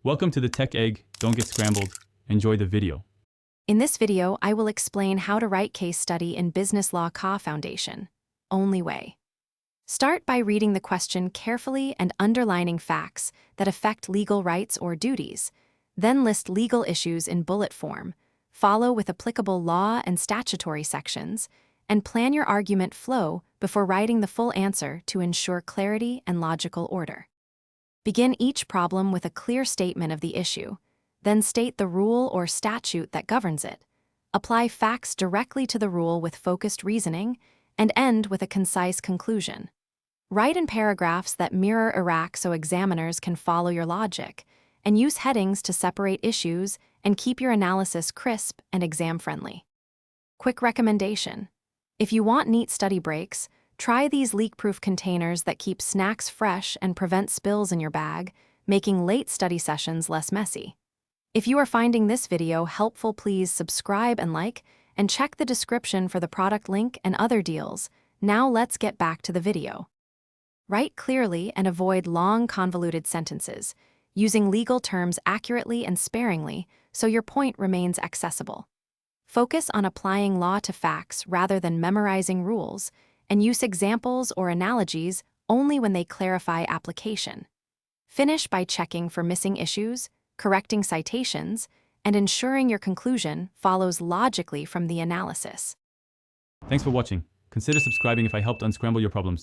Welcome to the Tech Egg. Don't get scrambled. Enjoy the video. In this video, I will explain how to write case study in Business Law Ka Foundation. Only way. Start by reading the question carefully and underlining facts that affect legal rights or duties. Then list legal issues in bullet form. Follow with applicable law and statutory sections, and plan your argument flow before writing the full answer to ensure clarity and logical order. Begin each problem with a clear statement of the issue, then state the rule or statute that governs it. Apply facts directly to the rule with focused reasoning, and end with a concise conclusion. Write in paragraphs that mirror Iraq so examiners can follow your logic, and use headings to separate issues and keep your analysis crisp and exam-friendly. Quick recommendation. If you want neat study breaks, try these leak-proof containers that keep snacks fresh and prevent spills in your bag, making late study sessions less messy. If you are finding this video helpful, please subscribe and like, and check the description for the product link and other deals. Now let's get back to the video. Write clearly and avoid long, convoluted sentences, using legal terms accurately and sparingly so your point remains accessible. Focus on applying law to facts rather than memorizing rules, and use examples or analogies only when they clarify application. Finish by checking for missing issues, correcting citations, and ensuring your conclusion follows logically from the analysis. Thanks for watching. Consider subscribing if I helped unscramble your problems.